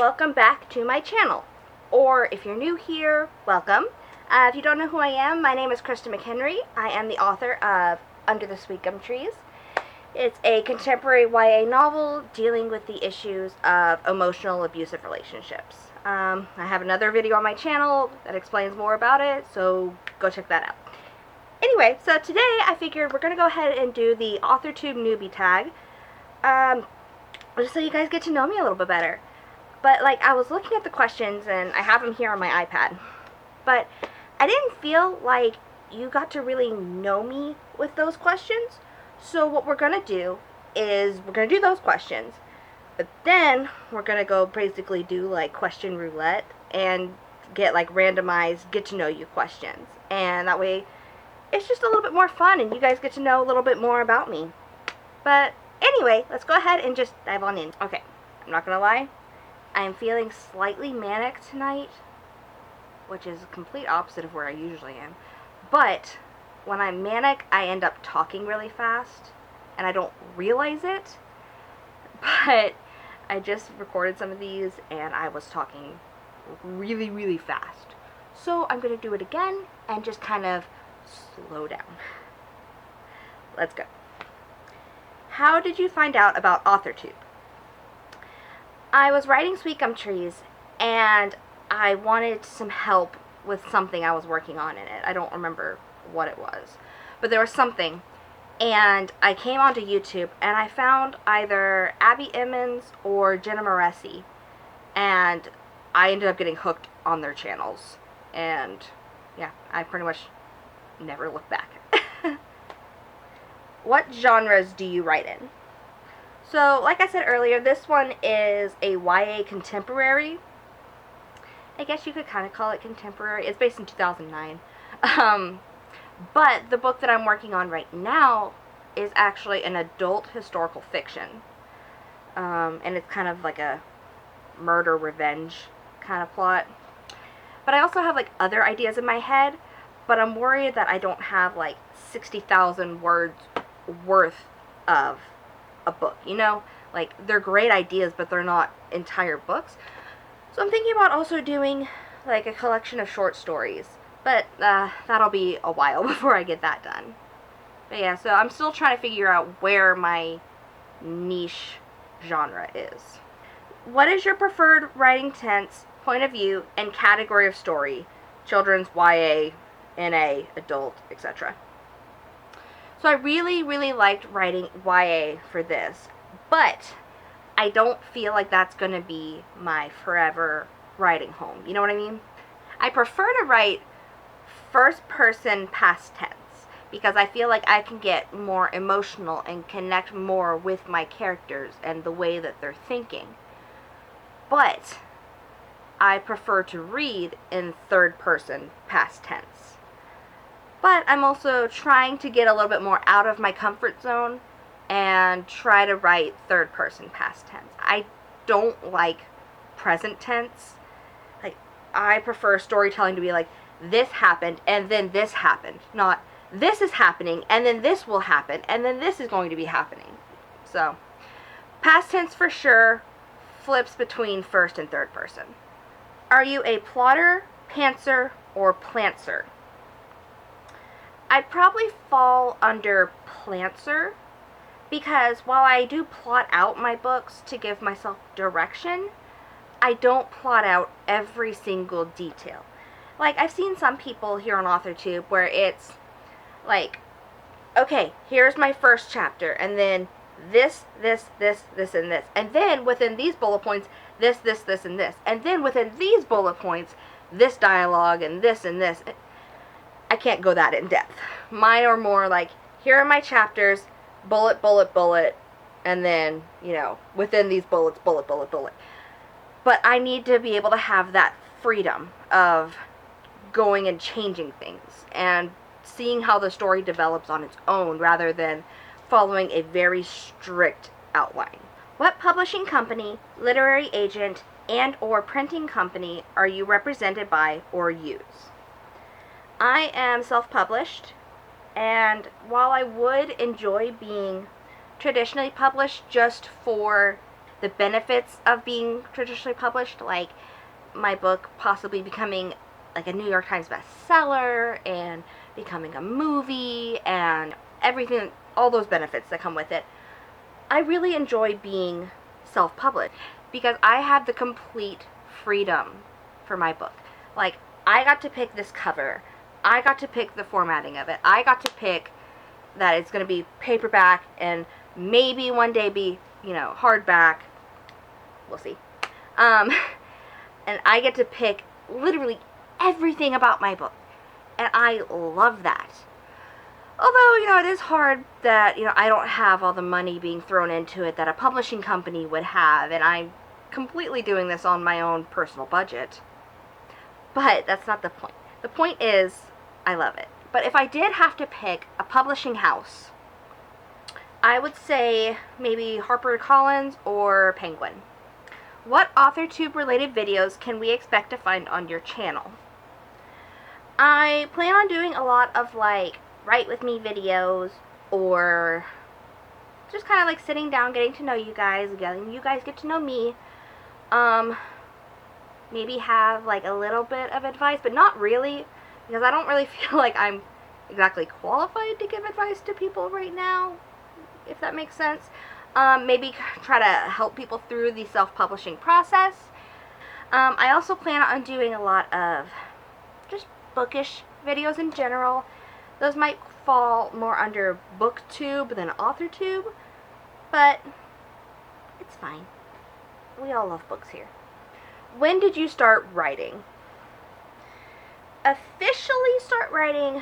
welcome back to my channel. Or if you're new here, welcome. If you don't know who I am, my name is Krista McHenry. I am the author of Under the Sweet Gum Trees. It's a contemporary YA novel dealing with the issues of emotional abusive relationships. I have another video on my channel that explains more about it, so go check that out. Anyway, so today I figured we're going to go ahead and do the AuthorTube Newbie Tag. Just so you guys get to know me a little bit better. But, like, I was looking at the questions, and I have them here on my iPad. But I didn't feel like you got to really know me with those questions. So what we're going to do is we're going to do those questions. But then we're going to go basically do, like, question roulette and get, like, randomized get-to-know-you questions. And that way it's just a little bit more fun, and you guys get to know a little bit more about me. But anyway, let's go ahead and just dive on in. Okay, I'm not going to lie. I am feeling slightly manic tonight, which is the complete opposite of where I usually am. But when I'm manic, I end up talking really fast, and I don't realize it. But I just recorded some of these, and I was talking really, really fast. So I'm going to do it again and just kind of slow down. Let's go. How did you find out about AuthorTube? I was writing Sweet Gum Trees, and I wanted some help with something I was working on in it. I don't remember what it was, but there was something, and I came onto YouTube, and I found either Abby Emmons or Jenna Moresi, and I ended up getting hooked on their channels, and yeah, I pretty much never looked back. What genres do you write in? So, like I said earlier, this one is a YA contemporary. I guess you could kind of call it contemporary. It's based in 2009. But the book that I'm working on right now is actually an adult historical fiction. And it's kind of like a murder revenge kind of plot. But I also have like other ideas in my head, but I'm worried that I don't have like 60,000 words worth of a book, you know? Like, they're great ideas, but they're not entire books. So I'm thinking about also doing like a collection of short stories, but that'll be a while before I get that done. But yeah, so I'm still trying to figure out where my niche genre is. What is your preferred writing tense, point of view, and category of story? Children's, YA, NA, adult, etc. So I really, really liked writing YA for this, but I don't feel like that's going to be my forever writing home. You know what I mean? I prefer to write first person past tense because I feel like I can get more emotional and connect more with my characters and the way that they're thinking. But I prefer to read in third person past tense. But I'm also trying to get a little bit more out of my comfort zone and try to write third person past tense. I don't like present tense. Like, I prefer storytelling to be like, this happened and then this happened. Not, this is happening and then this will happen and then this is going to be happening. So, past tense for sure, flips between first and third person. Are you a plotter, pantser, or plantser? I'd probably fall under plantser because while I do plot out my books to give myself direction, I don't plot out every single detail. Like, I've seen some people here on AuthorTube where it's like, okay, here's my first chapter, and then this, and this. And then within these bullet points, this, and this. And then within these bullet points, this dialogue, and this, and this. I can't go that in depth. Mine are more like, here are my chapters, bullet, and then, you know, within these bullets, bullet. But I need to be able to have that freedom of going and changing things and seeing how the story develops on its own rather than following a very strict outline. What publishing company, literary agent, and or printing company are you represented by or use? I am self-published, and while I would enjoy being traditionally published just for the benefits of being traditionally published, like my book possibly becoming like a New York Times bestseller and becoming a movie and everything, all those benefits that come with it. I really enjoy being self-published because I have the complete freedom for my book. Like, I got to pick this cover. I got to pick the formatting of it. I got to pick that it's going to be paperback and maybe one day be, you know, hardback. We'll see. And I get to pick literally everything about my book. And I love that. Although, you know, it is hard that, you know, I don't have all the money being thrown into it that a publishing company would have. And I'm completely doing this on my own personal budget. But that's not the point. The point is, I love it. But if I did have to pick a publishing house, I would say maybe HarperCollins or Penguin. What AuthorTube related videos can we expect to find on your channel? I plan on doing a lot of like write with me videos, or just kind of like sitting down, getting to know you guys, getting you guys get to know me. Maybe have like a little bit of advice, but not really, because I don't really feel like I'm exactly qualified to give advice to people right now, if that makes sense. Maybe try to help people through the self-publishing process. I also plan on doing a lot of just bookish videos in general. Those might fall more under BookTube than AuthorTube, but it's fine. We all love books here. When did you start writing? Officially start writing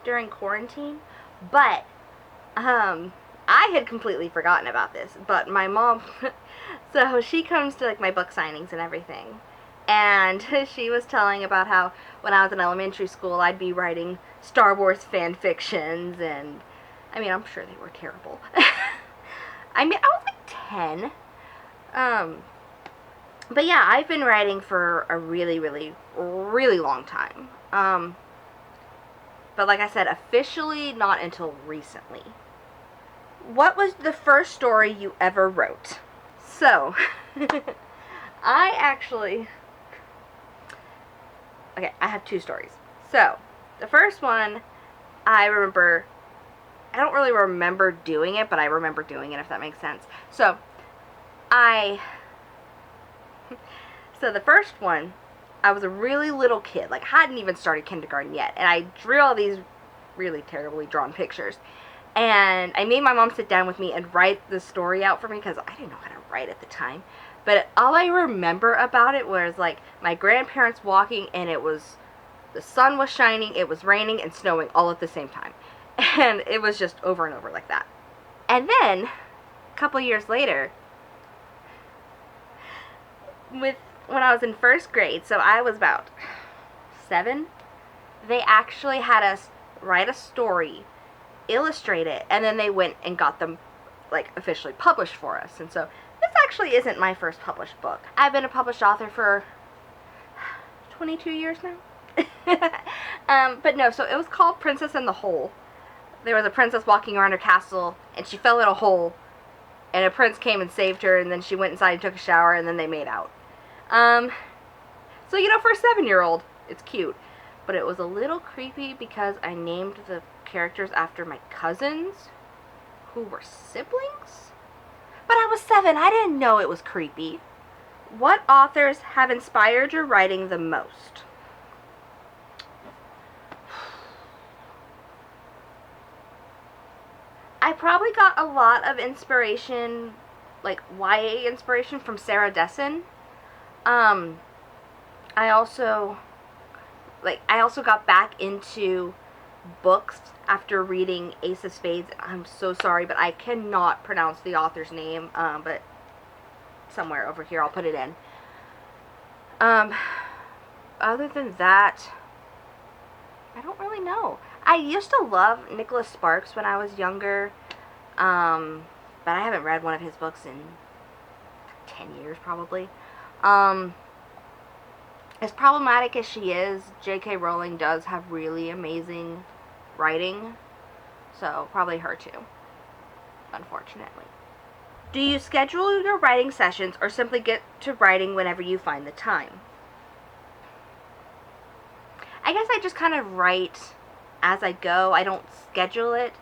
during quarantine, but I had completely forgotten about this, but my mom, so she comes to like my book signings and everything, and she was telling about how when I was in elementary school I'd be writing Star Wars fan fictions, and I mean, I'm sure they were terrible. I mean, I was like 10. But yeah, I've been writing for a really, really, really long time. But like I said, officially not until recently. What was the first story you ever wrote? So, I have two stories. So, the first one, I don't really remember doing it, but I remember doing it, if that makes sense. So the first one, I was a really little kid, like hadn't even started kindergarten yet, and I drew all these really terribly drawn pictures. And I made my mom sit down with me and write the story out for me because I didn't know how to write at the time. But all I remember about it was like my grandparents walking, and the sun was shining, it was raining and snowing all at the same time. And it was just over and over like that. And then, a couple years later, when I was in first grade, so I was about 7, they actually had us write a story, illustrate it, and then they went and got them like officially published for us. And so this actually isn't my first published book. I've been a published author for 22 years now. But no, so it was called Princess in the Hole. There was a princess walking around her castle, and she fell in a hole, and a prince came and saved her, and then she went inside and took a shower, and then they made out. So, you know, for a 7-year-old, it's cute. But it was a little creepy because I named the characters after my cousins, who were siblings. But I was 7, I didn't know it was creepy. What authors have inspired your writing the most? I probably got a lot of inspiration, like YA inspiration, from Sarah Dessen. I also got back into books after reading Ace of Spades. I'm so sorry, but I cannot pronounce the author's name, but somewhere over here I'll put it in. Other than that, I don't really know. I used to love Nicholas Sparks when I was younger, but I haven't read one of his books in 10 years probably. As problematic as she is, J.K. Rowling does have really amazing writing, so probably her too, unfortunately. Do you schedule your writing sessions or simply get to writing whenever you find the time? I guess I just kind of write as I go. I don't schedule it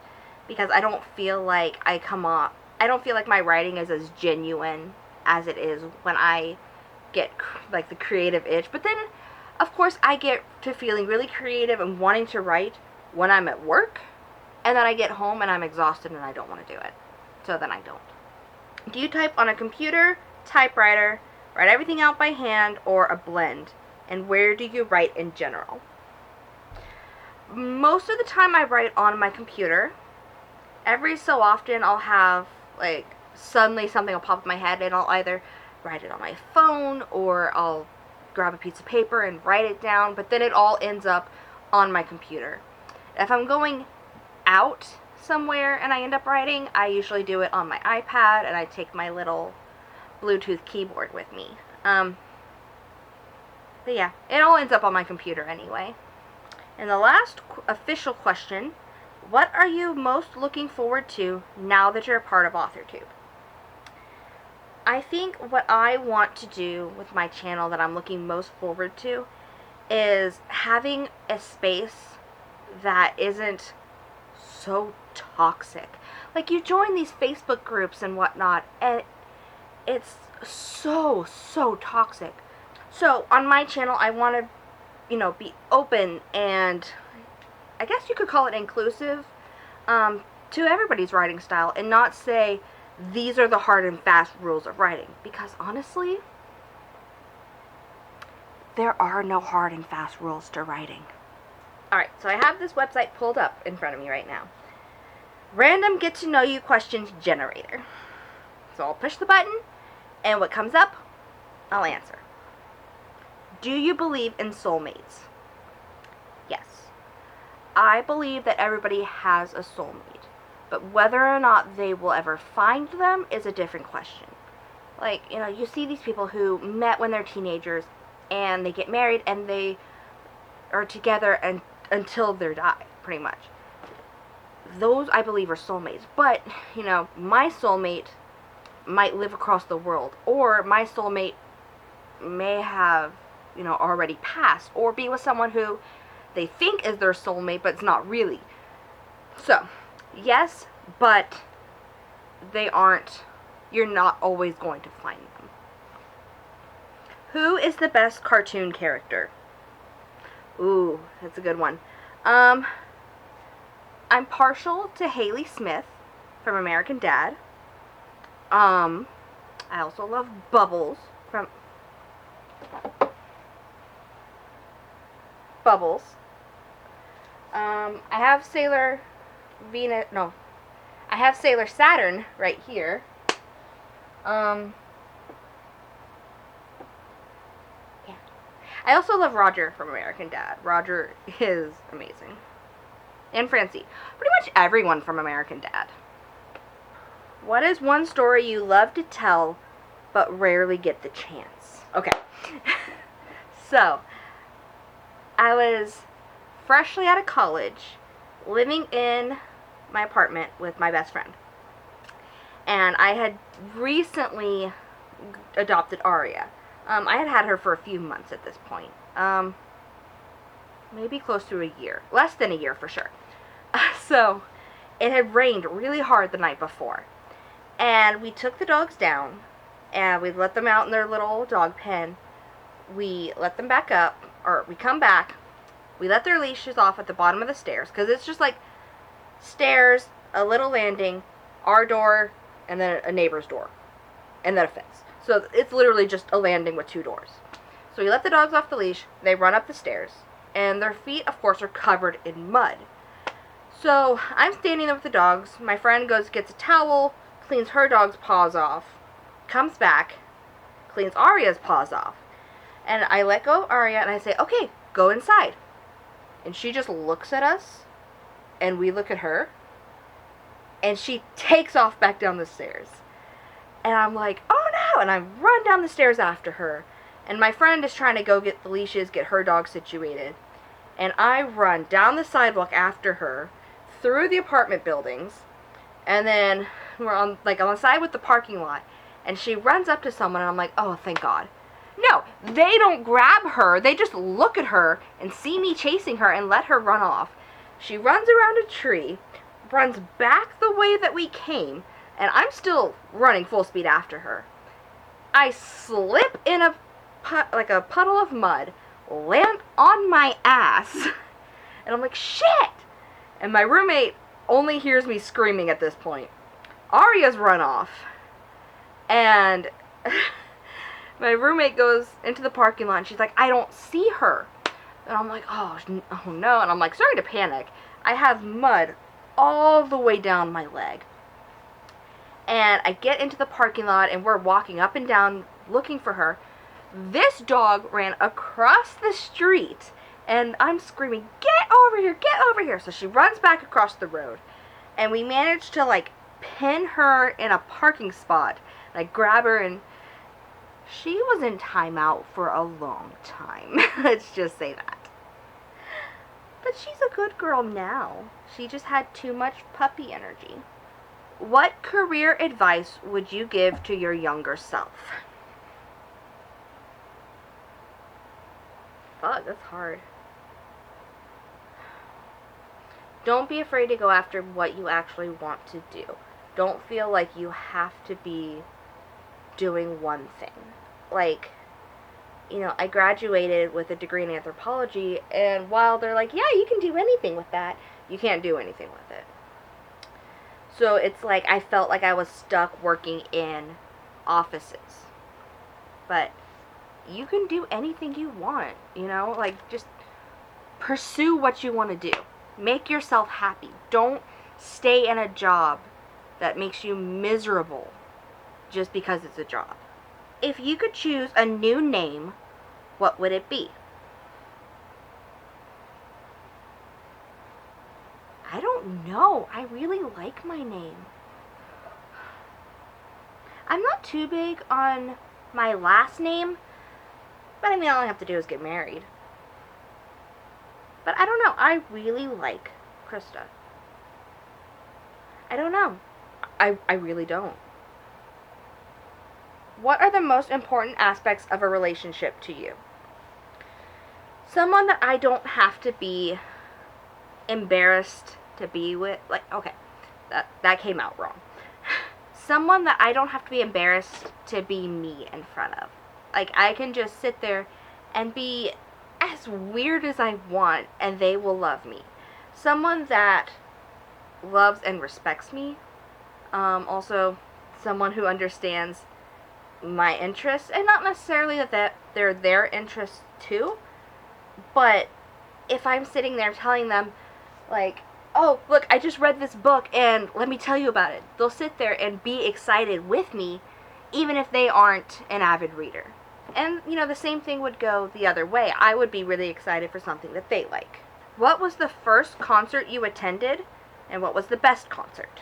because I don't feel like I don't feel like my writing is as genuine as it is when I get like the creative itch. But then, of course, I get to feeling really creative and wanting to write when I'm at work, and then I get home and I'm exhausted and I don't want to do it. So then I don't. Do you type on a computer, typewriter, write everything out by hand, or a blend? And where do you write in general? Most of the time I write on my computer. Every so often I'll have, like, suddenly something will pop in my head and I'll either write it on my phone or I'll grab a piece of paper and write it down, but then it all ends up on my computer. If I'm going out somewhere and I end up writing, I usually do it on my iPad and I take my little Bluetooth keyboard with me. But yeah, it all ends up on my computer anyway. And the last official question, what are you most looking forward to now that you're a part of AuthorTube? I think what I want to do with my channel that I'm looking most forward to is having a space that isn't so toxic. Like, you join these Facebook groups and whatnot, and it's so toxic. So on my channel, I want to, be open and I guess you could call it inclusive to everybody's writing style, and not say these are the hard and fast rules of writing, because honestly, there are no hard and fast rules to writing. Alright, so I have this website pulled up in front of me right now. Random Get to Know You Questions Generator. So I'll push the button, and what comes up, I'll answer. Do you believe in soulmates? Yes. I believe that everybody has a soulmate, but whether or not they will ever find them is a different question. Like, you see these people who met when they're teenagers, and they get married, and they are together until they die, pretty much. Those, I believe, are soulmates. But, my soulmate might live across the world, or my soulmate may have, already passed, or be with someone who they think is their soulmate, but it's not really. So, yes, but they aren't, you're not always going to find them. Who is the best cartoon character? Ooh, that's a good one. I'm partial to Haley Smith from American Dad. I also love Bubbles from Bubbles. I have Sailor Saturn right here. Yeah. I also love Roger from American Dad. Roger is amazing. And Francie. Pretty much everyone from American Dad. What is one story you love to tell but rarely get the chance? Okay. So, I was freshly out of college, living in my apartment with my best friend. And I had recently adopted Aria. I had had her for a few months at this point. Maybe close to a year. Less than a year for sure. So, it had rained really hard the night before. And we took the dogs down, and we let them out in their little dog pen. We let them back up, or we come back. We let their leashes off at the bottom of the stairs, because it's just like stairs, a little landing, our door, and then a neighbor's door, and then a fence. So it's literally just a landing with two doors. So we let the dogs off the leash, they run up the stairs, and their feet, of course, are covered in mud. So I'm standing there with the dogs. My friend goes, gets a towel, cleans her dog's paws off, comes back, cleans Aria's paws off. And I let go of Aria, and I say, okay, go inside. And she just looks at us, and we look at her, and she takes off back down the stairs. And I'm like, oh no! And I run down the stairs after her. And my friend is trying to go get the leashes, get her dog situated. And I run down the sidewalk after her, through the apartment buildings, and then we're on the side with the parking lot, and she runs up to someone, and I'm like, oh, thank God. No, they don't grab her. They just look at her and see me chasing her and let her run off. She runs around a tree, runs back the way that we came, and I'm still running full speed after her. I slip in a puddle of mud, land on my ass, and I'm like, shit! And my roommate only hears me screaming at this point. Arya's run off, and my roommate goes into the parking lot, and she's like, I don't see her. And I'm like, oh no. And I'm like, starting to panic. I have mud all the way down my leg. And I get into the parking lot, and we're walking up and down looking for her. This dog ran across the street, and I'm screaming, get over here, get over here. So she runs back across the road, and we managed to, like, pin her in a parking spot. Like, grab her, and she was in timeout for a long time. Let's just say that. But she's a good girl now. She just had too much puppy energy. What career advice would you give to your younger self? Fuck, that's hard. Don't be afraid to go after what you actually want to do. Don't feel like you have to be doing one thing. Like, you know, I graduated with a degree in anthropology, and while they're like, yeah, you can do anything with that, you can't do anything with it. So it's like I felt like I was stuck working in offices. But you can do anything you want, you know? Like, just pursue what you want to do. Make yourself happy. Don't stay in a job that makes you miserable just because it's a job. If you could choose a new name, what would it be? I don't know. I really like my name. I'm not too big on my last name, but I mean, all I have to do is get married. But I don't know. I really like Krista. I don't know. I really don't. What are the most important aspects of a relationship to you? Someone that I don't have to be embarrassed to be with. Like, okay, that came out wrong. Someone that I don't have to be embarrassed to be me in front of. Like, I can just sit there and be as weird as I want, and they will love me. Someone that loves and respects me. Also, someone who understands my interests, and not necessarily that they're their interests too, but if I'm sitting there telling them, like, oh, look, I just read this book, and let me tell you about it, they'll sit there and be excited with me, even if they aren't an avid reader. And, you know, the same thing would go the other way. I would be really excited for something that they like. What was the first concert you attended, and what was the best concert?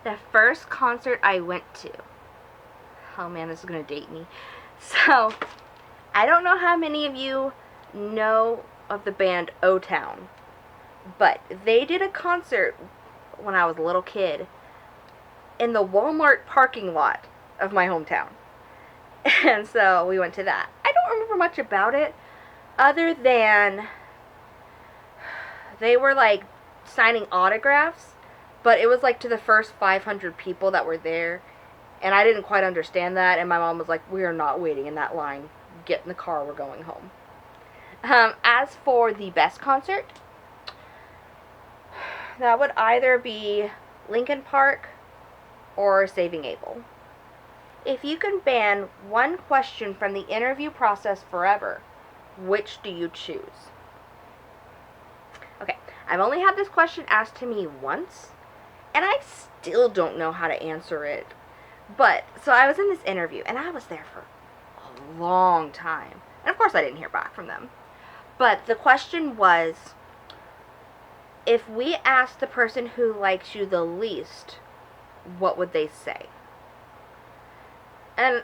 The first concert I went to. Oh man, this is going to date me. So, I don't know how many of you know of the band O-Town, but they did a concert when I was a little kid in the Walmart parking lot of my hometown. And so we went to that. I don't remember much about it other than they were like signing autographs, but it was like to the first 500 people that were there, and I didn't quite understand that, and my mom was like, we are not waiting in that line. Get in the car, we're going home. As for the best concert, that would either be Linkin Park or Saving Abel. If you can ban one question from the interview process forever, which do you choose? Okay, I've only had this question asked to me once, and I still don't know how to answer it. But, so I was in this interview, and I was there for a long time. And of course I didn't hear back from them. But the question was, if we asked the person who likes you the least, what would they say? And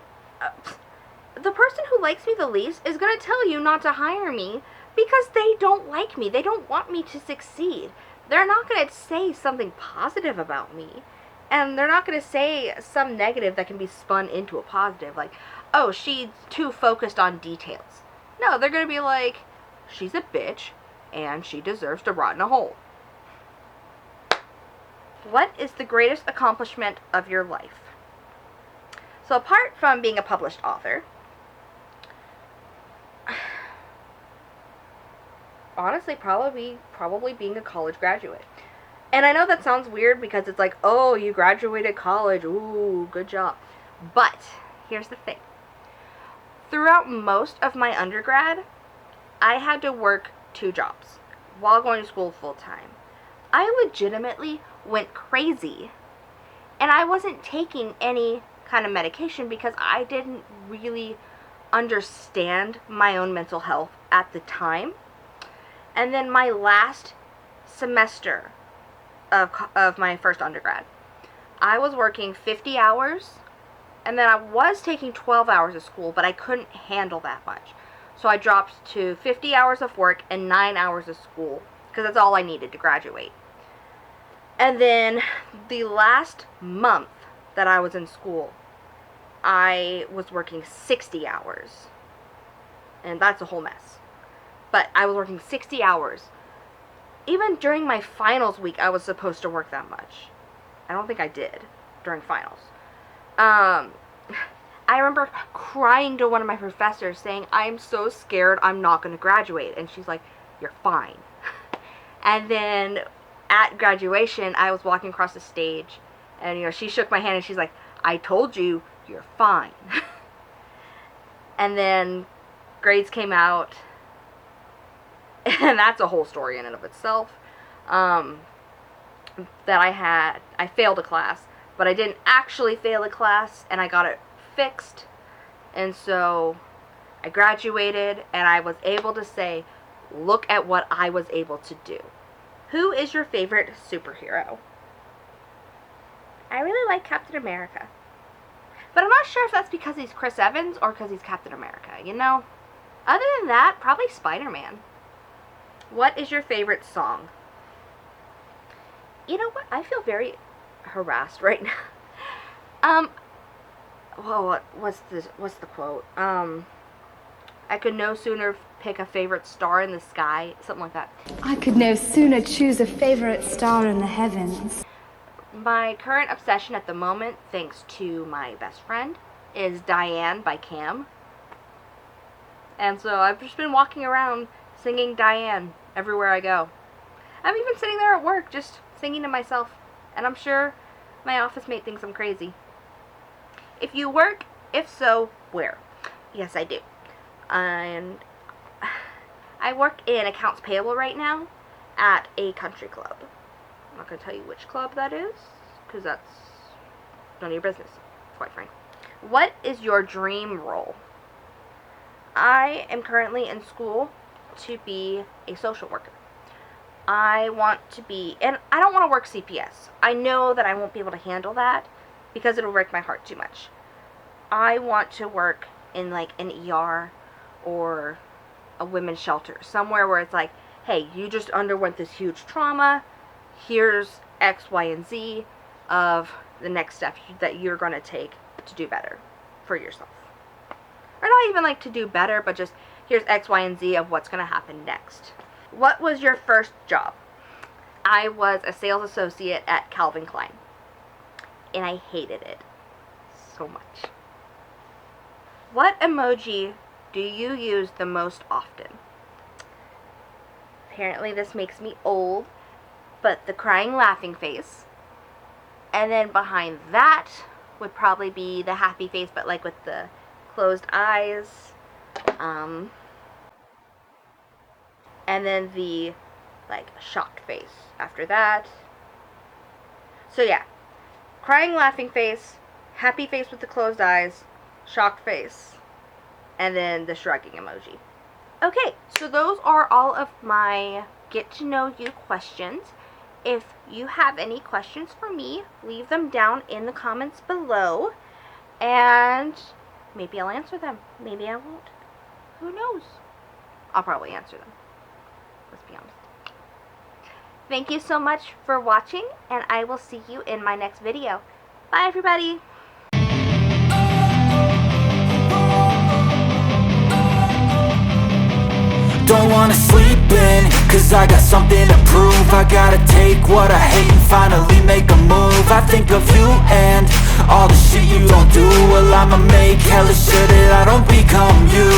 the person who likes me the least is going to tell you not to hire me because they don't like me. They don't want me to succeed. They're not going to say something positive about me. And they're not going to say some negative that can be spun into a positive, like, oh, she's too focused on details. No, they're going to be like, she's a bitch, and she deserves to rot in a hole. What is the greatest accomplishment of your life? So apart from being a published author, honestly, probably being a college graduate. And I know that sounds weird because it's like, oh, you graduated college, ooh, good job. But here's the thing. Throughout most of my undergrad, I had to work 2 jobs while going to school full time. I legitimately went crazy. And I wasn't taking any kind of medication because I didn't really understand my own mental health at the time. And then my last semester of my first undergrad, I was working 50 hours, and then I was taking 12 hours of school, but I couldn't handle that much. So I dropped to 50 hours of work and 9 hours of school, because that's all I needed to graduate. And then the last month that I was in school, I was working 60 hours. And that's a whole mess. But I was working 60 hours. Even during my finals week, I was supposed to work that much. I don't think I did during finals. I remember crying to one of my professors saying, I'm so scared I'm not going to graduate. And she's like, you're fine. And then at graduation, I was walking across the stage, and she shook my hand and she's like, I told you, you're fine. And then grades came out, and that's a whole story in and of itself. That I failed a class, but I didn't actually fail a class, and I got it fixed, and so I graduated, and I was able to say, look at what I was able to do. Who is your favorite superhero? I really like Captain America. But I'm not sure if that's because he's Chris Evans or because he's Captain America, Other than that, probably Spider-Man. What is your favorite song? You know what? I feel very harassed right now. Well, what's the quote? I could no sooner pick a favorite star in the sky, something like that. I could no sooner choose a favorite star in the heavens. My current obsession at the moment, thanks to my best friend, is Diane by Cam. And so I've just been walking around singing Diane everywhere I go. I'm even sitting there at work just singing to myself, and I'm sure my office mate thinks I'm crazy. If you work, if so, where? Yes, I do. And I work in accounts payable right now at a country club. I'm not going to tell you which club that is, because that's none of your business, quite frankly. What is your dream role? I am currently in school to be a social worker. I want to be, and I don't want to work CPS. I know that I won't be able to handle that because it'll break my heart too much. I want to work in like an ER or a women's shelter, somewhere where it's like, hey, you just underwent this huge trauma, here's X, Y, and Z of the next steps that you're going to take to do better for yourself. Or not even like to do better, but just here's X, Y, and Z of what's going to happen next. What was your first job? I was a sales associate at Calvin Klein, and I hated it so much. What emoji do you use the most often? Apparently this makes me old, but the crying laughing face. And then behind that would probably be the happy face, but like with the closed eyes. And then the like shocked face after that. So yeah, crying laughing face, happy face with the closed eyes, shocked face, and then the shrugging emoji. Okay, so those are all of my get to know you questions. If you have any questions for me, leave them down in the comments below, and maybe I'll answer them. Maybe I won't. Who knows? I'll probably answer them. Let's be honest. Thank you so much for watching, and I will see you in my next video. Bye, everybody! Don't wanna sleep in, cause I got something to prove. I gotta take what I hate and finally make a move. I think of you and all the shit you don't do. Well, I'ma make hella sure that I don't become you.